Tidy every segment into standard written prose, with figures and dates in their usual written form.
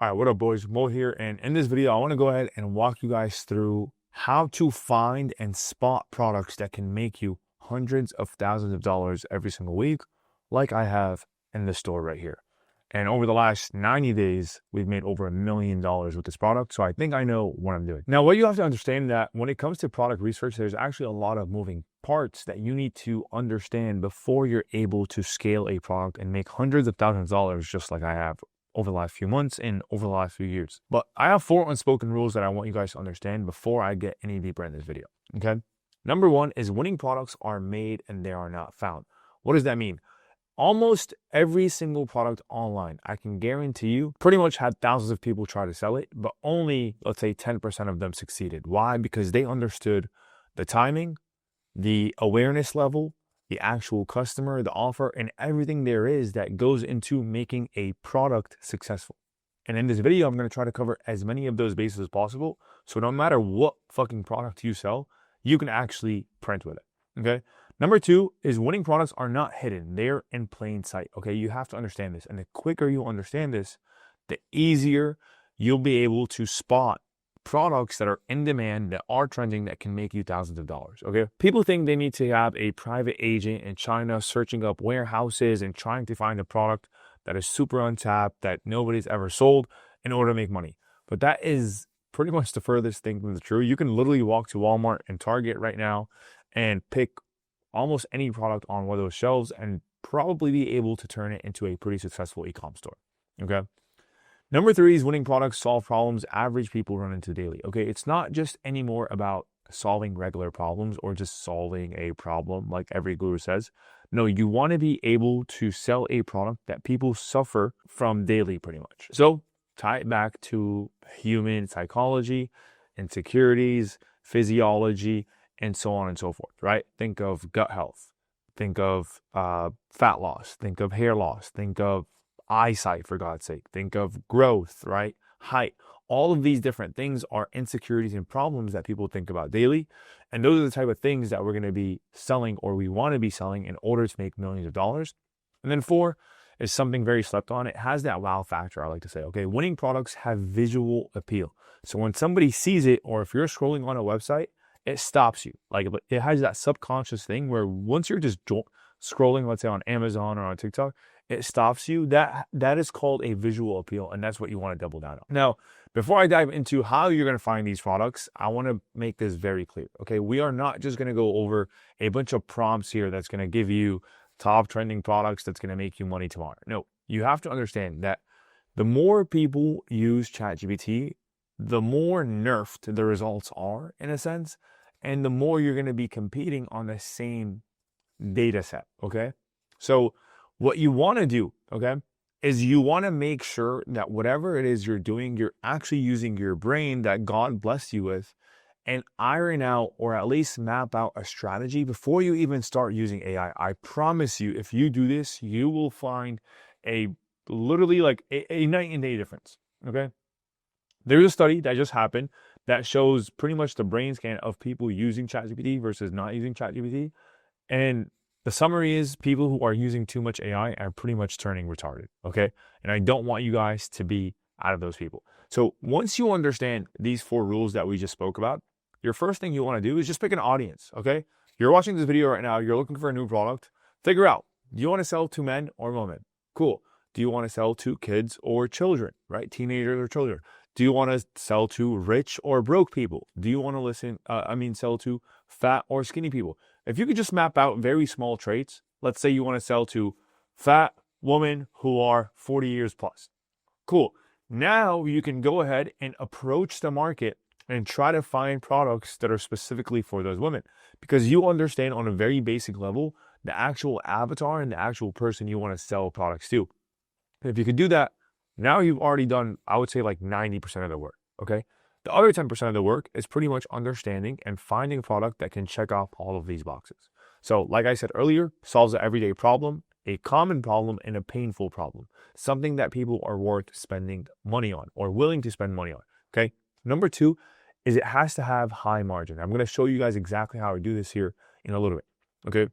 All right, what up, boys? Mo here, and in this video, I want to go ahead and walk you guys through how to find and spot products that can make you hundreds of thousands of dollars every single week, like I have in the store right here. And over the last 90 days, we've made over $1 million with this product, so I think I know what I'm doing. Now, what you have to understand that when it comes to product research, there's actually a lot of moving parts that you need to understand before you're able to scale a product and make hundreds of thousands of dollars just like I have over the last few months and over the last few years. But I have 4 unspoken rules that I want you guys to understand before I get any deeper in this video, okay? Number 1 is winning products are made and they are not found. What does that mean? Almost every single product online, I can guarantee you, pretty much had thousands of people try to sell it, but only, let's say, 10% of them succeeded. Why? Because they understood the timing, the awareness level, the actual customer, the offer, and everything there is that goes into making a product successful. And in this video, I'm going to try to cover as many of those bases as possible. So no matter what fucking product you sell, you can actually print with it. Okay. Number 2 is winning products are not hidden. They're in plain sight. Okay. You have to understand this. And the quicker you understand this, the easier you'll be able to spot products that are in demand, that are trending, that can make you thousands of dollars. Okay. People think they need to have a private agent in China searching up warehouses and trying to find a product that is super untapped, that nobody's ever sold in order to make money. But that is pretty much the furthest thing from the truth. You can literally walk to Walmart and Target right now and pick almost any product on one of those shelves and probably be able to turn it into a pretty successful e-com store. Okay. Number 3 is winning products solve problems average people run into daily. Okay, it's not just anymore about solving regular problems or just solving a problem like every guru says. No, you want to be able to sell a product that people suffer from daily pretty much. So tie it back to human psychology, insecurities, physiology, and so on and so forth, right? Think of gut health, think of fat loss, think of hair loss, think of eyesight, for God's sake, think of growth, right? Height. All of these different things are insecurities and problems that people think about daily. And those are the type of things that we're going to be selling, or we want to be selling, in order to make millions of dollars. And then 4 is something very slept on. It has that wow factor, I like to say. Okay, winning products have visual appeal. So when somebody sees it, or if you're scrolling on a website, it stops you. Like, it has that subconscious thing where once you're just scrolling, let's say on Amazon or on TikTok, it stops you. That is called a visual appeal, and that's what you want to double down on. Now, before I dive into how you're going to find these products, I want to make this very clear. Okay, we are not just going to go over a bunch of prompts here that's going to give you top trending products that's going to make you money tomorrow. No, you have to understand that the more people use ChatGPT, the more nerfed the results are, in a sense, and the more you're going to be competing on the same data set. Okay, so what you want to do, okay, is you want to make sure that whatever it is you're doing, you're actually using your brain that God blessed you with, and iron out, or at least map out, a strategy before you even start using AI. I promise you, if you do this, you will find a literally like a night and day difference. Okay. There's a study that just happened that shows pretty much the brain scan of people using ChatGPT versus not using ChatGPT. And the summary is people who are using too much AI are pretty much turning retarded, okay? And I don't want you guys to be out of those people. So once you understand these 4 rules that we just spoke about, your first thing you want to do is just pick an audience, okay? You're watching this video right now, you're looking for a new product. Figure out, do you want to sell to men or women? Cool. Do you want to sell to kids or children, right? Teenagers or children? Do you want to sell to rich or broke people? Do you want to sell to fat or skinny people? If you could just map out very small traits, let's say you want to sell to fat women who are 40 years plus. Cool. Now you can go ahead and approach the market and try to find products that are specifically for those women, because you understand on a very basic level the actual avatar and the actual person you want to sell products to. If you could do that, now you've already done, I would say, like 90% of the work, okay? The other 10% of the work is pretty much understanding and finding a product that can check off all of these boxes. So like I said earlier, solves an everyday problem, a common problem, and a painful problem. Something that people are worth spending money on or willing to spend money on, okay? Number 2 is it has to have high margin. I'm going to show you guys exactly how I do this here in a little bit, okay?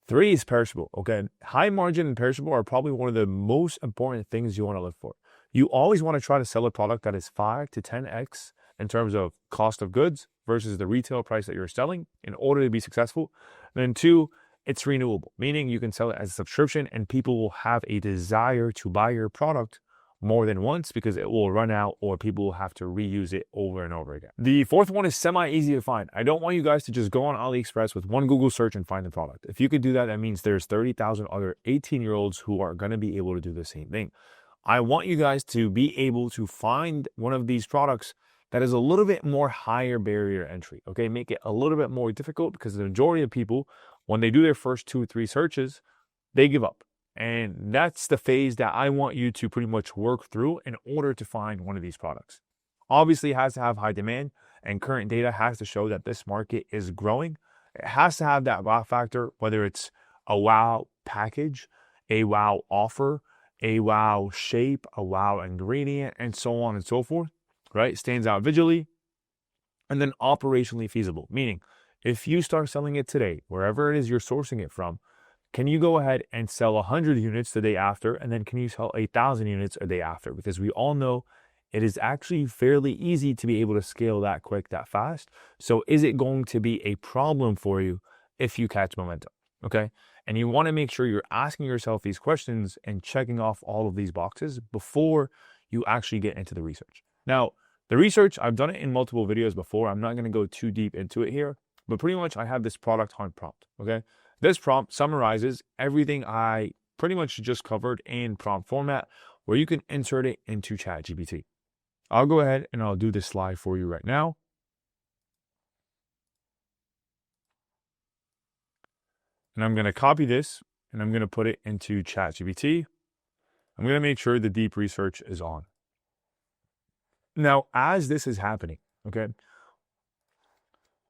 3 is perishable, okay? High margin and perishable are probably one of the most important things you want to look for. You always want to try to sell a product that is 5 to 10x in terms of cost of goods versus the retail price that you're selling in order to be successful. And then 2, it's renewable, meaning you can sell it as a subscription and people will have a desire to buy your product more than once because it will run out or people will have to reuse it over and over again. The fourth one is semi-easy to find. I don't want you guys to just go on AliExpress with one Google search and find the product. If you could do that, that means there's 30,000 other 18-year-olds who are going to be able to do the same thing. I want you guys to be able to find one of these products that is a little bit more higher barrier entry, okay? Make it a little bit more difficult because the majority of people, when they do their first 2 or 3 searches, they give up. And that's the phase that I want you to pretty much work through in order to find one of these products. Obviously, it has to have high demand, and current data has to show that this market is growing. It has to have that wow factor, whether it's a wow package, a wow offer, a wow shape, a wow ingredient, and so on and so forth, right? Stands out visually, and then operationally feasible, meaning if you start selling it today, wherever it is you're sourcing it from, can you go ahead and sell 100 units the day after? And then can you sell 1,000 units a day after? Because we all know it is actually fairly easy to be able to scale that quick, that fast. So is it going to be a problem for you if you catch momentum? Okay. And you want to make sure you're asking yourself these questions and checking off all of these boxes before you actually get into the research. Now, the research, I've done it in multiple videos before. I'm not going to go too deep into it here, but pretty much I have this product hunt prompt. Okay. This prompt summarizes everything I pretty much just covered in prompt format where you can insert it into ChatGPT. I'll go ahead and I'll do this slide for you right now. And I'm going to copy this and I'm going to put it into ChatGPT. I'm going to make sure the deep research is on. Now, as this is happening, okay,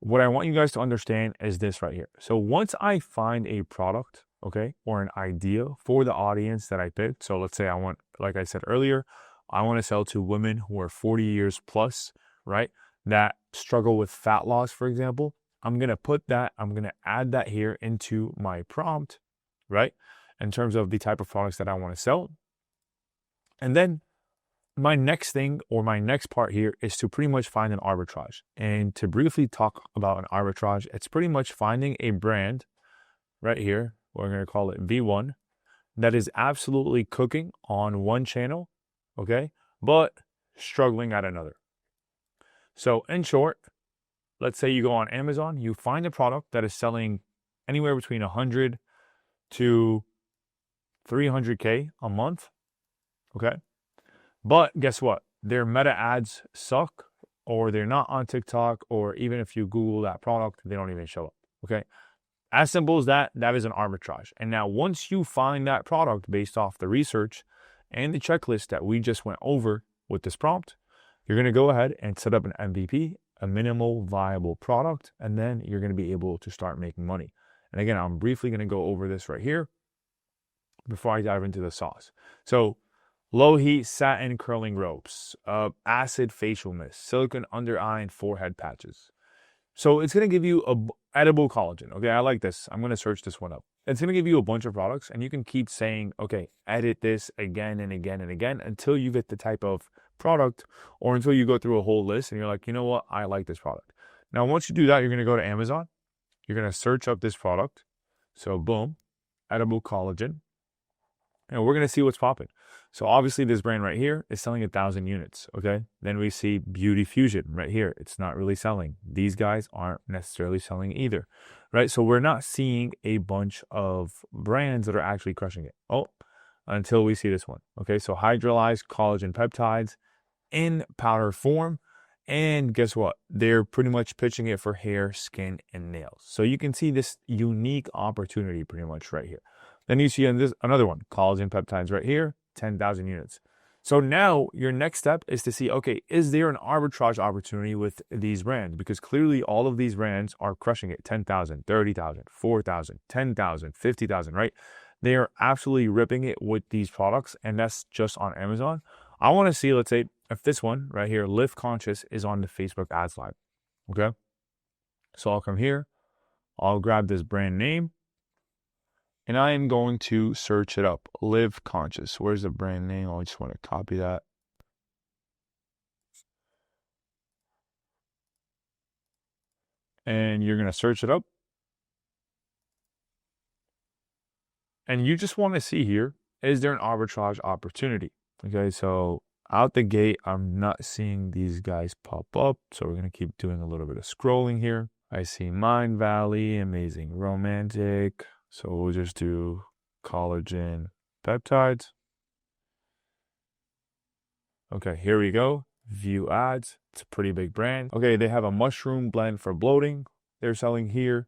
what I want you guys to understand is this right here. So once I find a product, okay, or an idea for the audience that I picked. So let's say I want, like I said earlier, I want to sell to women who are 40 years plus, right? That struggle with fat loss, for example. I'm going to add that here into my prompt, right? In terms of the type of products that I want to sell. And then my next thing or my next part here is to pretty much find an arbitrage. And to briefly talk about an arbitrage, it's pretty much finding a brand right here, we're going to call it V1, that is absolutely cooking on one channel, okay, but struggling at another. So in short, let's say you go on Amazon, you find a product that is selling anywhere between 100 to 300K a month, okay? But guess what? Their meta ads suck, or they're not on TikTok, or even if you Google that product, they don't even show up, okay? As simple as that, that is an arbitrage. And now once you find that product based off the research and the checklist that we just went over with this prompt, you're going to go ahead and set up an MVP, a minimal viable product, and then you're going to be able to start making money. And again, I'm briefly going to go over this right here before I dive into the sauce. So low heat satin curling ropes, acid facial mist, silicone under eye and forehead patches. So it's going to give you edible collagen. Okay, I like this. I'm going to search this one up. It's going to give you a bunch of products and you can keep saying, okay, edit this again and again and again until you get the type of product or until you go through a whole list and you're like, you know what, I like this product. Now, once you do that, you're going to go to Amazon. You're going to search up this product. So boom, edible collagen. And we're going to see what's popping. So obviously this brand right here is selling 1,000 units, okay? Then we see Beauty Fusion right here. It's not really selling. These guys aren't necessarily selling either, right? So we're not seeing a bunch of brands that are actually crushing it. Oh, until we see this one, okay? So hydrolyzed collagen peptides in powder form. And guess what? They're pretty much pitching it for hair, skin, and nails. So you can see this unique opportunity pretty much right here. Then you see another one, collagen peptides right here, 10,000 units. So now your next step is to see, okay, is there an arbitrage opportunity with these brands? Because clearly all of these brands are crushing it, 10,000, 30,000, 4,000, 10,000, 50,000, right? They are absolutely ripping it with these products, and that's just on Amazon. I want to see, let's say, if this one right here, Live Conscious, is on the Facebook ads live, okay? So I'll come here, I'll grab this brand name, and I am going to search it up. Live Conscious. Where's the brand name? I just want to copy that. and you're going to search it up. And you just want to see here, is there an arbitrage opportunity? Okay, so out the gate, I'm not seeing these guys pop up. So we're going to keep doing a little bit of scrolling here. I see Mind Valley, Amazing Romantic. So we'll just do collagen peptides. Okay, here we go. View ads. It's a pretty big brand. Okay, they have a mushroom blend for bloating. They're selling here.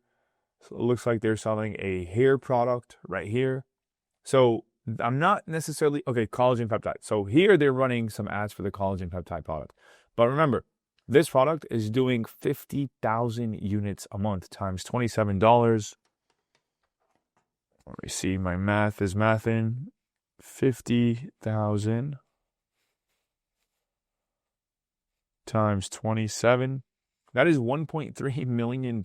So it looks like they're selling a hair product right here. So I'm not necessarily, okay, collagen peptide. So here they're running some ads for the collagen peptide product. But remember, this product is doing 50,000 units a month times $27. Let me see, my math is mathing. 50,000 times 27. That is $1.3 million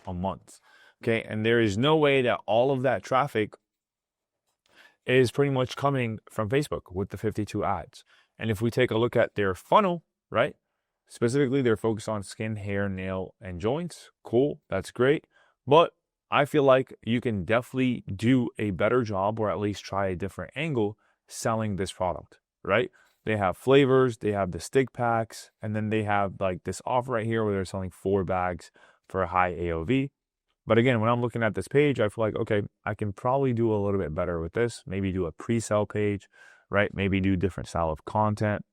a month. Okay, and there is no way that all of that traffic is pretty much coming from Facebook with the 52 ads. And if we take a look at their funnel, right? Specifically, they're focused on skin, hair, nail, and joints. Cool, that's great. But I feel like you can definitely do a better job, or at least try a different angle selling this product, right? They have flavors, they have the stick packs, and then they have like this offer right here where they're selling 4 bags for a high AOV. But again, when I'm looking at this page, I feel like, okay, I can probably do a little bit better with this. Maybe do a pre-sale page, right? Maybe do different style of content,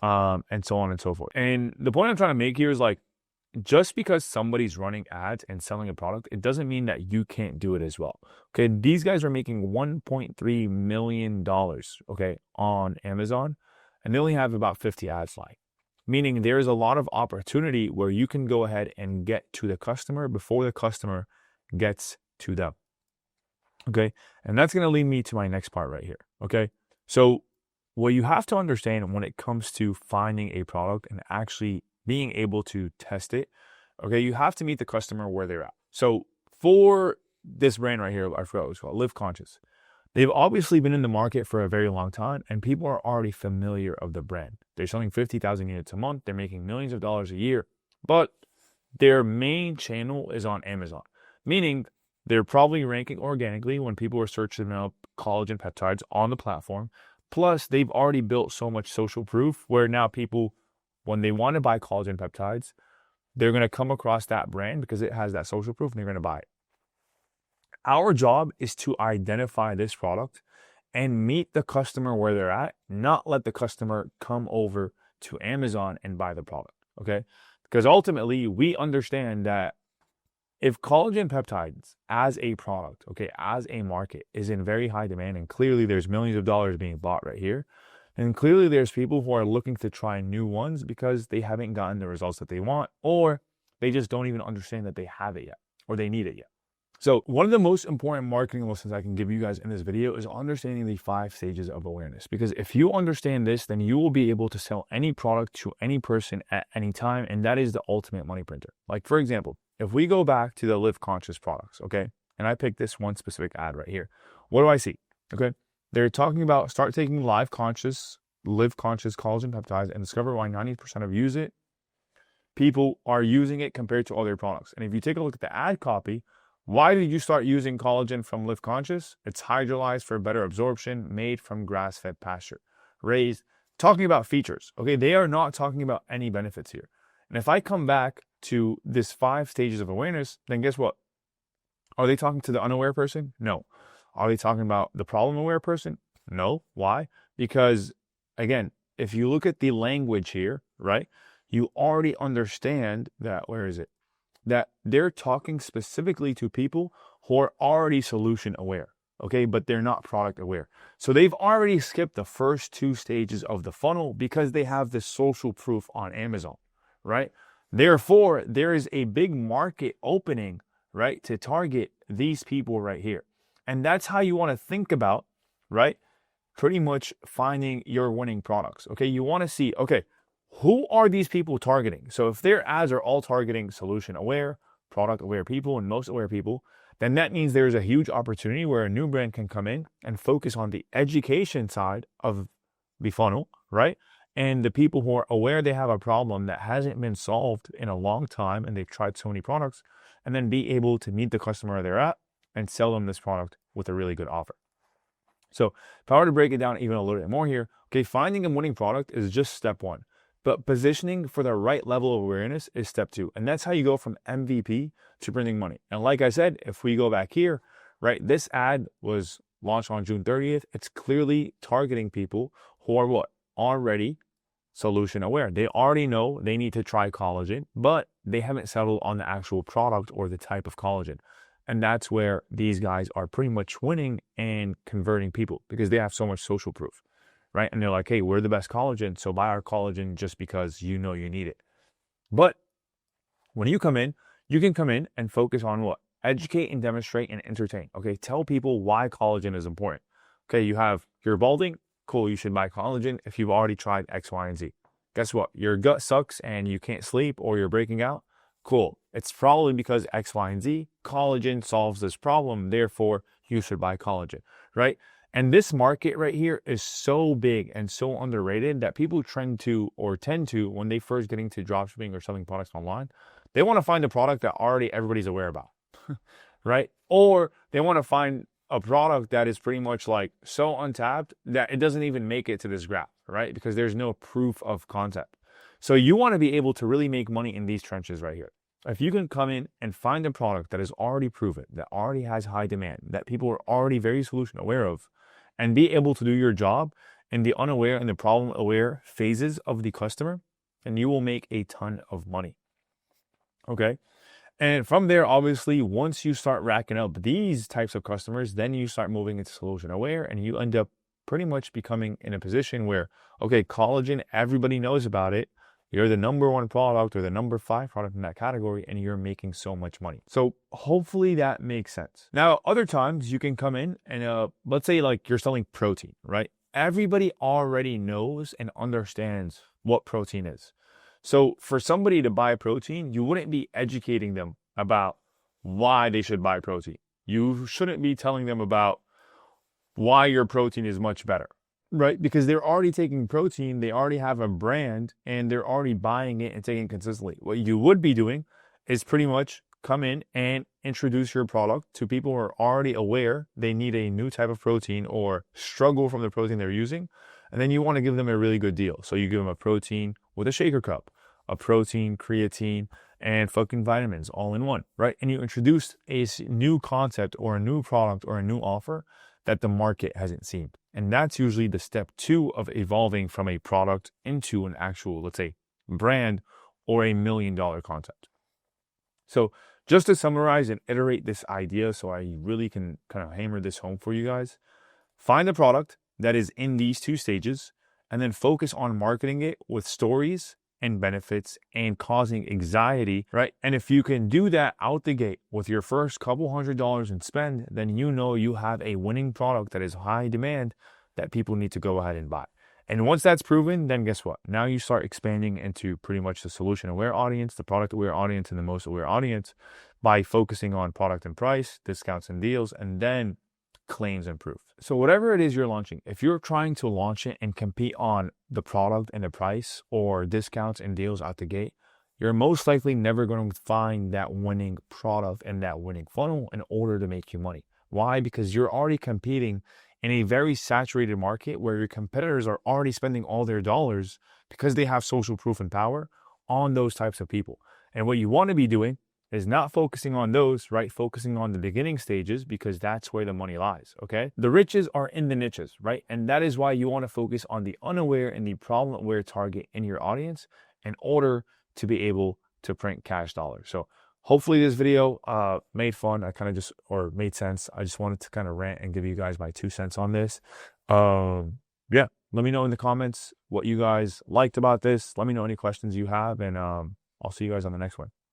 and so on and so forth. And the point I'm trying to make here is like, just because somebody's running ads and selling a product, it doesn't mean that you can't do it as well. Okay, these guys are making $1.3 million, okay, on Amazon, and they only have about 50 ads lying. Meaning there is a lot of opportunity where you can go ahead and get to the customer before the customer gets to them. Okay, and that's going to lead me to my next part right here. Okay, so what you have to understand when it comes to finding a product and actually being able to test it, okay, you have to meet the customer where they're at. So for this brand right here, I forgot what it's called, Live Conscious. They've obviously been in the market for a very long time, and people are already familiar of the brand. They're selling 50,000 units a month. They're making millions of dollars a year, but their main channel is on Amazon, meaning they're probably ranking organically when people are searching up collagen peptides on the platform. Plus, they've already built so much social proof where now people, when they want to buy collagen peptides, they're going to come across that brand because it has that social proof and they're going to buy it. Our job is to identify this product and meet the customer where they're at, not let the customer come over to Amazon and buy the product, okay? Because ultimately, we understand that if collagen peptides as a product, okay, as a market is in very high demand, and clearly there's millions of dollars being bought right here, and clearly there's people who are looking to try new ones because they haven't gotten the results that they want, or they just don't even understand that they have it yet, or they need it yet. So one of the most important marketing lessons I can give you guys in this video is understanding the 5 stages of awareness. Because if you understand this, then you will be able to sell any product to any person at any time. And that is the ultimate money printer. Like for example, if we go back to the Live Conscious products, okay, and I picked this one specific ad right here, what do I see? Okay, they're talking about start taking Live Conscious collagen peptides and discover why 90% of people are using it compared to other products. And if you take a look at the ad copy, why did you start using collagen from Live Conscious? It's hydrolyzed for better absorption, made from grass-fed pasture, raised. Talking about features, okay? They are not talking about any benefits here. And if I come back to this 5 stages of awareness, then guess what? Are they talking to the unaware person? No. Are they talking about the problem-aware person? No. Why? Because, again, if you look at the language here, right, you already understand that, where is it? That they're talking specifically to people who are already solution aware, okay, but they're not product aware. So they've already skipped the first 2 stages of the funnel because they have this social proof on Amazon, right? Therefore, there is a big market opening, right, to target these people right here. And that's how you want to think about, right, pretty much finding your winning products, okay? You want to see, okay, who are these people targeting? So if their ads are all targeting solution aware, product aware people, and most aware people, then that means there's a huge opportunity where a new brand can come in and focus on the education side of the funnel, right? And the people who are aware they have a problem that hasn't been solved in a long time and they've tried so many products, and then be able to meet the customer where they're at and sell them this product with a really good offer. So if I were to break it down even a little bit more here, okay, finding a winning product is just step one, but positioning for the right level of awareness is step two. And that's how you go from MVP to bringing money. And like I said, if we go back here, right, this ad was launched on June 30th. It's clearly targeting people who are what? Already solution aware. They already know they need to try collagen, but they haven't settled on the actual product or the type of collagen. And that's where these guys are pretty much winning and converting people because they have so much social proof, right? And they're like, hey, we're the best collagen, so buy our collagen just because you know you need it. But when you come in, you can come in and focus on what? Educate and demonstrate and entertain. Okay, tell people why collagen is important. Okay, you're balding. Cool, you should buy collagen if you've already tried X, Y, and Z. Guess what? Your gut sucks and you can't sleep or you're breaking out. Cool. It's probably because X, Y, and Z. Collagen solves this problem. Therefore, you should buy collagen, right? And this market right here is so big and so underrated that people tend to, when they first get into dropshipping or selling products online, they want to find a product that already everybody's aware about, right? Or they want to find a product that is pretty much like so untapped that it doesn't even make it to this graph, right? Because there's no proof of concept. So you want to be able to really make money in these trenches right here. If you can come in and find a product that is already proven, that already has high demand, that people are already very solution aware of, and be able to do your job in the unaware and the problem aware phases of the customer, then you will make a ton of money. Okay. And from there, obviously, once you start racking up these types of customers, then you start moving into solution aware and you end up pretty much becoming in a position where, okay, collagen, everybody knows about it. You're the number one product or the number 5 product in that category, and you're making so much money. So hopefully that makes sense. Now, other times you can come in and let's say like you're selling protein, right? Everybody already knows and understands what protein is. So for somebody to buy protein, you wouldn't be educating them about why they should buy protein. You shouldn't be telling them about why your protein is much better, right? Because they're already taking protein, they already have a brand, and they're already buying it and taking it consistently. What you would be doing is pretty much come in and introduce your product to people who are already aware they need a new type of protein or struggle from the protein they're using. And then you want to give them a really good deal. So you give them a protein with a shaker cup, a protein, creatine, and fucking vitamins all in one, right? And you introduce a new concept or a new product or a new offer that the market hasn't seen. And that's usually the step 2 of evolving from a product into an actual, let's say, brand or $1 million concept. So just to summarize and iterate this idea so I really can kind of hammer this home for you guys, find a product that is in these 2 stages and then focus on marketing it with stories and benefits and causing anxiety, right? And if you can do that out the gate with your first couple $100s in spend, then you know you have a winning product that is high demand that people need to go ahead and buy. And once that's proven, then guess what? Now you start expanding into pretty much the solution aware audience, the product aware audience, and the most aware audience by focusing on product and price, discounts and deals, and then claims and proof. So whatever it is you're launching, if you're trying to launch it and compete on the product and the price or discounts and deals out the gate, you're most likely never going to find that winning product and that winning funnel in order to make you money. Why? Because you're already competing in a very saturated market where your competitors are already spending all their dollars because they have social proof and power on those types of people. And what you want to be doing is not focusing on those, right? Focusing on the beginning stages because that's where the money lies, okay? The riches are in the niches, right? And that is why you want to focus on the unaware and the problem-aware target in your audience in order to be able to print cash dollars. So hopefully this video made fun. Made sense. I just wanted to kind of rant and give you guys my 2 cents on this. Yeah, let me know in the comments what you guys liked about this. Let me know any questions you have, and I'll see you guys on the next one.